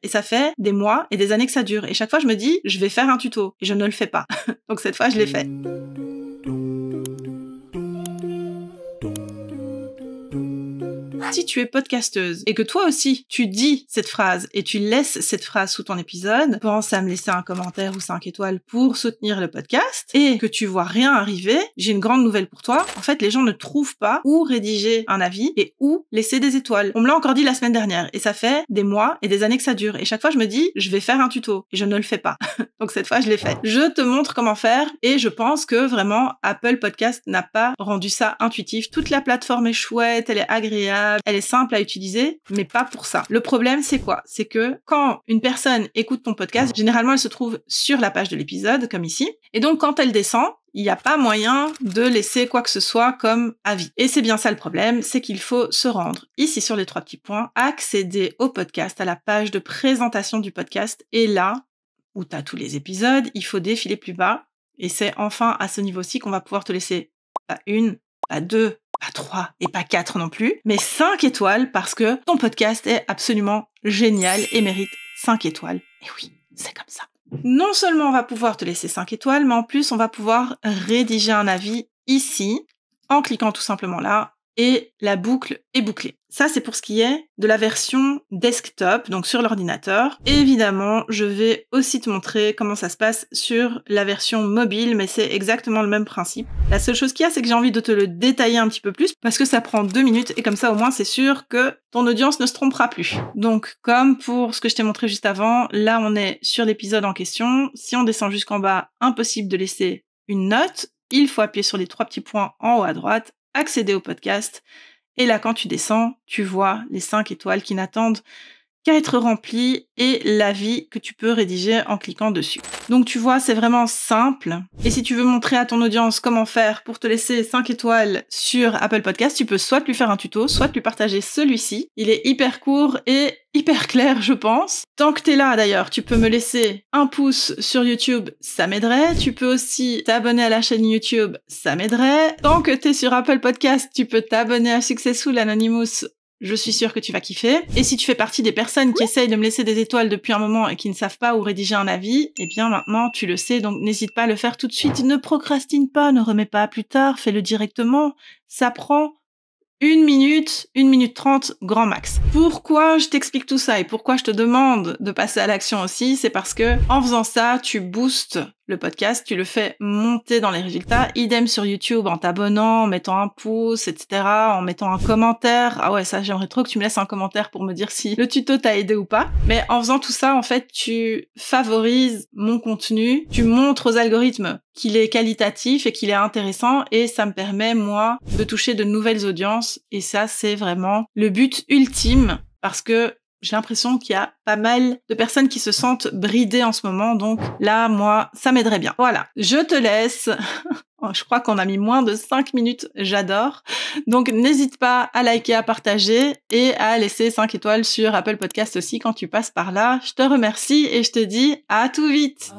Et ça fait des mois et des années que ça dure. Et chaque fois, je me dis, je vais faire un tuto. Et je ne le fais pas. Donc cette fois, je l'ai fait. Si tu es podcasteuse et que toi aussi, tu dis cette phrase et tu laisses cette phrase sous ton épisode, pense à me laisser un commentaire ou 5 étoiles pour soutenir le podcast et que tu vois rien arriver, j'ai une grande nouvelle pour toi. En fait, les gens ne trouvent pas où rédiger un avis et où laisser des étoiles. On me l'a encore dit la semaine dernière et ça fait des mois et des années que ça dure. Et chaque fois, je me dis, je vais faire un tuto et je ne le fais pas. Donc cette fois, je l'ai fait. Je te montre comment faire et je pense que vraiment, Apple Podcast n'a pas rendu ça intuitif. Toute la plateforme est chouette, elle est agréable, elle est simple à utiliser, mais pas pour ça. Le problème, c'est quoi? C'est que quand une personne écoute ton podcast, généralement, elle se trouve sur la page de l'épisode, comme ici. Et donc, quand elle descend, il n'y a pas moyen de laisser quoi que ce soit comme avis. Et c'est bien ça le problème, c'est qu'il faut se rendre ici sur les 3 petits points, accéder au podcast, à la page de présentation du podcast. Et là, où tu as tous les épisodes, il faut défiler plus bas. Et c'est enfin à ce niveau-ci qu'on va pouvoir te laisser pas 1, pas 2, pas 3 et pas 4 non plus, mais 5 étoiles parce que ton podcast est absolument génial et mérite 5 étoiles. Et oui, c'est comme ça. Non seulement on va pouvoir te laisser 5 étoiles, mais en plus on va pouvoir rédiger un avis ici en cliquant tout simplement là et la boucle est bouclée. Ça, c'est pour ce qui est de la version desktop, donc sur l'ordinateur. Évidemment, je vais aussi te montrer comment ça se passe sur la version mobile, mais c'est exactement le même principe. La seule chose qu'il y a, c'est que j'ai envie de te le détailler un petit peu plus, parce que ça prend 2 minutes, et comme ça, au moins, c'est sûr que ton audience ne se trompera plus. Donc, comme pour ce que je t'ai montré juste avant, là, on est sur l'épisode en question. Si on descend jusqu'en bas, impossible de laisser une note. Il faut appuyer sur les 3 petits points en haut à droite, accéder au podcast. Et là, quand tu descends, tu vois les 5 étoiles qui n'attendent qu'à être remplies et l'avis que tu peux rédiger en cliquant dessus. Donc tu vois, c'est vraiment simple. Et si tu veux montrer à ton audience comment faire pour te laisser 5 étoiles sur Apple Podcast, tu peux soit lui faire un tuto, soit lui partager celui-ci. Il est hyper court et hyper clair, je pense. Tant que t'es là, d'ailleurs, tu peux me laisser un pouce sur YouTube, ça m'aiderait. Tu peux aussi t'abonner à la chaîne YouTube, ça m'aiderait. Tant que t'es sur Apple Podcast, tu peux t'abonner à Successful Anonymous. Je suis sûre que tu vas kiffer. Et si tu fais partie des personnes qui essayent de me laisser des étoiles depuis un moment et qui ne savent pas où rédiger un avis, eh bien maintenant tu le sais, donc n'hésite pas à le faire tout de suite. Ne procrastine pas, ne remets pas à plus tard, fais-le directement. Ça prend 1 minute, 1 minute 30, grand max. Pourquoi je t'explique tout ça et pourquoi je te demande de passer à l'action aussi, c'est parce que en faisant ça, tu boostes le podcast, tu le fais monter dans les résultats. Idem sur YouTube en t'abonnant, en mettant un pouce, etc., en mettant un commentaire. Ah ouais, ça, j'aimerais trop que tu me laisses un commentaire pour me dire si le tuto t'a aidé ou pas. Mais en faisant tout ça, en fait, tu favorises mon contenu, tu montres aux algorithmes qu'il est qualitatif et qu'il est intéressant et ça me permet, moi, de toucher de nouvelles audiences. Et ça, c'est vraiment le but ultime parce que j'ai l'impression qu'il y a pas mal de personnes qui se sentent bridées en ce moment, donc là, moi, ça m'aiderait bien. Voilà, je te laisse. Je crois qu'on a mis moins de 5 minutes, j'adore. Donc n'hésite pas à liker, à partager et à laisser 5 étoiles sur Apple Podcast aussi quand tu passes par là. Je te remercie et je te dis à tout vite.